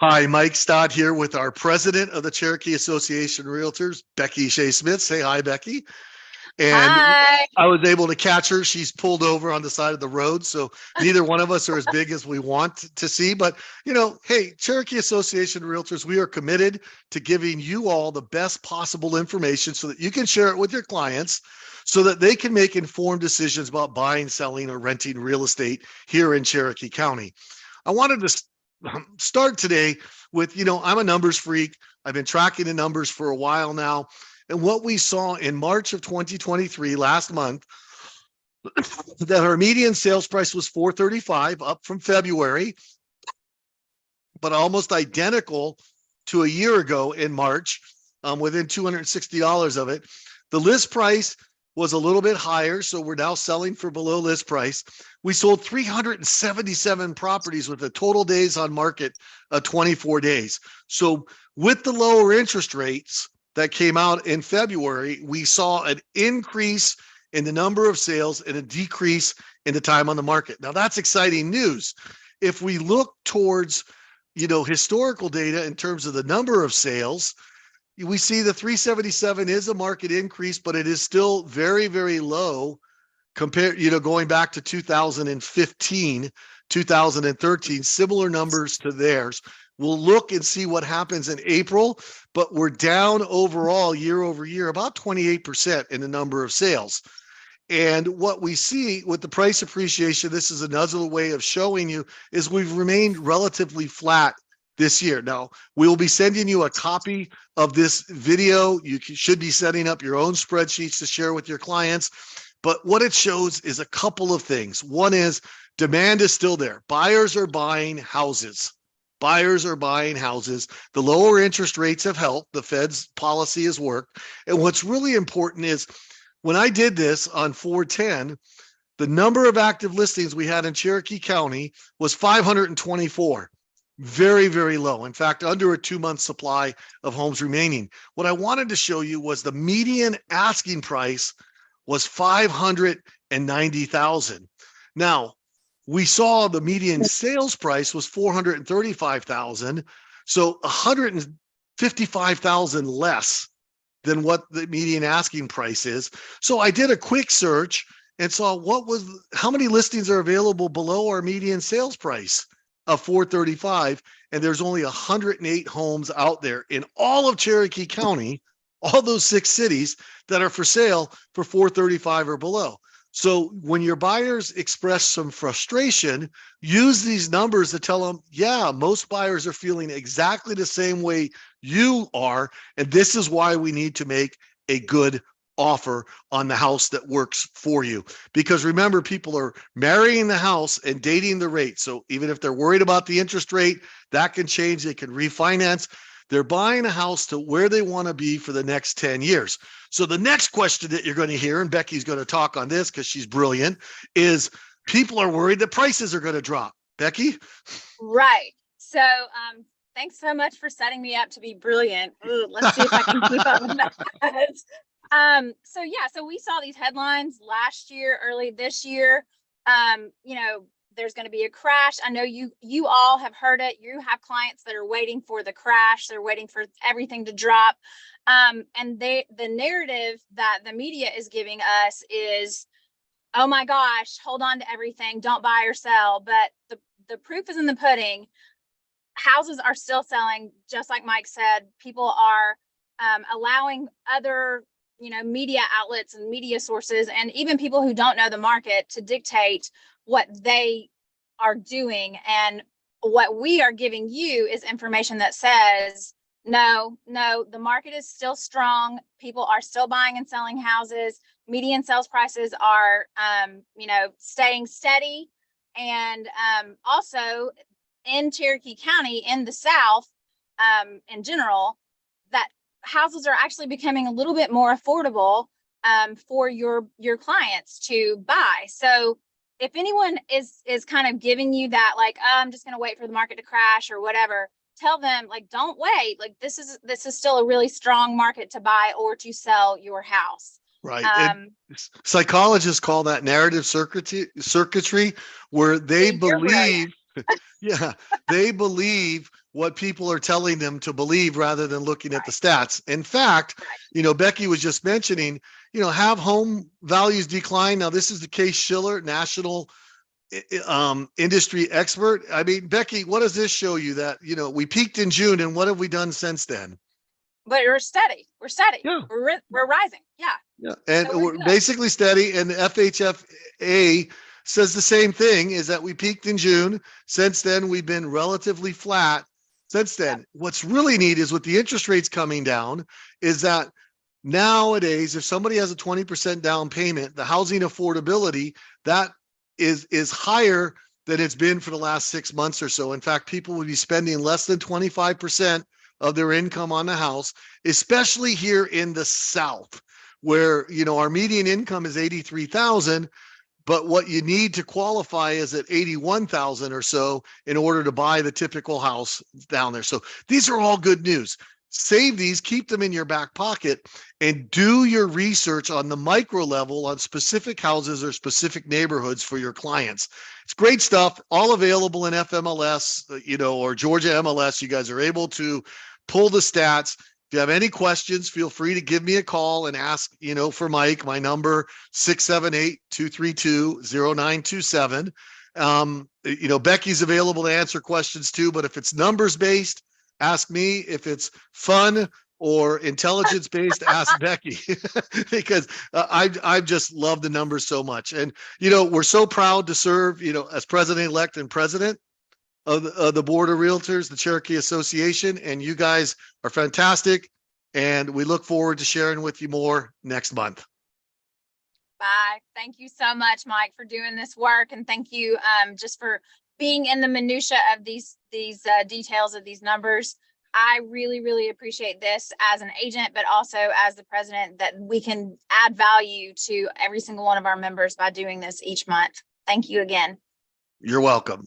Hi, Mike Stott here with our president of the Cherokee Association Realtors, Becky Shea Smith. Say hi, Becky. And Hi. I was able to catch her. She's pulled over on the side of the road. So neither one of us are as big as we want to see. But, hey, Cherokee Association Realtors, we are committed to giving you all the best possible information so that you can share it with your clients so that they can make informed decisions about buying, selling, or renting real estate here in Cherokee County. I wanted to start today with, I'm a numbers freak. I've been tracking the numbers for a while now. And what we saw in March of 2023, last month, that our median sales price was 435, up from February, but almost identical to a year ago in March, within $260 of it. The list price was a little bit higher, so we're now selling for below list price. We sold 377 properties with a total days on market of 24 days. So with the lower interest rates that came out in February, we saw an increase in the number of sales and a decrease in the time on the market. Now that's exciting news. If we look towards, historical data in terms of the number of sales, we see the 377 is a market increase, but it is still very, very low compared, going back to 2015, 2013, similar numbers to theirs. We'll look and see what happens in April, but we're down overall year over year, about 28% in the number of sales. And what we see with the price appreciation, this is another way of showing you, is we've remained relatively flat this year. Now, we'll be sending you a copy of this video. You should be setting up your own spreadsheets to share with your clients. But what it shows is a couple of things. One is demand is still there. Buyers are buying houses. Buyers are buying houses. The lower interest rates have helped. The Fed's policy has worked. And what's really important is when I did this on 410, the number of active listings we had in Cherokee County was 524. Very, very low. In fact, under a 2-month supply of homes remaining. What I wanted to show you was the median asking price was $590,000. Now, we saw the median sales price was $435,000, so $155,000 less than what the median asking price is. So I did a quick search and saw how many listings are available below our median sales price of 435, and there's only 108 homes out there in all of Cherokee County, all those 6 cities that are for sale for 435 or below. So when your buyers express some frustration, use these numbers to tell them, yeah, most buyers are feeling exactly the same way you are, and this is why we need to make a good offer on the house that works for you. Because remember, people are marrying the house and dating the rate. So even if they're worried about the interest rate, that can change. They can refinance. They're buying a house to where they want to be for the next 10 years. So the next question that you're going to hear, and Becky's going to talk on this because she's brilliant, is people are worried that prices are going to drop. Becky? Right. So thanks so much for setting me up to be brilliant. Ooh, let's see if I can keep up with that. So we saw these headlines last year, early this year. There's going to be a crash. I know you all have heard it. You have clients that are waiting for the crash. They're waiting for everything to drop. And the narrative that the media is giving us is, oh my gosh, hold on to everything. Don't buy or sell. But the proof is in the pudding. Houses are still selling, just like Mike said. People are allowing other media outlets and media sources, and even people who don't know the market, to dictate what they are doing. And what we are giving you is information that says, no, the market is still strong. People are still buying and selling houses. Median sales prices are, staying steady. And also in Cherokee County, in the South, in general, that houses are actually becoming a little bit more affordable for your clients to buy. So if anyone is kind of giving you that, like, oh, I'm just going to wait for the market to crash or whatever, tell them, like, don't wait. Like, this is still a really strong market to buy or to sell your house. Right. Psychologists call that narrative circuitry, where they believe Yeah, they believe what people are telling them to believe rather than looking at the stats. In fact, Right. Becky was just mentioning, have home values decline. Now, this is the Case Shiller National industry expert. I mean, Becky, what does this show you that, we peaked in June and what have we done since then? But we're steady. We're steady. Yeah. We're rising. Yeah. Yeah. And So we're we're good. basically steady. And the FHFA says the same thing, is that we peaked in June. Since then, we've been relatively flat since then. Yep. What's really neat is with the interest rates coming down, is that nowadays, if somebody has a 20% down payment, the housing affordability, that is higher than it's been for the last 6 months or so. In fact, people would be spending less than 25% of their income on the house, especially here in the South, where, our median income is 83,000, but what you need to qualify is at 81,000 or so in order to buy the typical house down there. So these are all good news. Save these, keep them in your back pocket, and do your research on the micro level on specific houses or specific neighborhoods for your clients. It's great stuff, all available in FMLS, or Georgia MLS. You guys are able to pull the stats. If you have any questions, feel free to give me a call and ask, for Mike. My number, 678-232-0927. Becky's available to answer questions too, but if it's numbers based, ask me. If it's fun or intelligence based, ask Becky, because I just love the numbers so much. And, we're so proud to serve, as president-elect and president of the Board of Realtors, the Cherokee Association, and you guys are fantastic. And we look forward to sharing with you more next month. Bye. Thank you so much, Mike, for doing this work. And thank you just for being in the minutia of these details of these numbers. I really, really appreciate this as an agent, but also as the president, that we can add value to every single one of our members by doing this each month. Thank you again. You're welcome.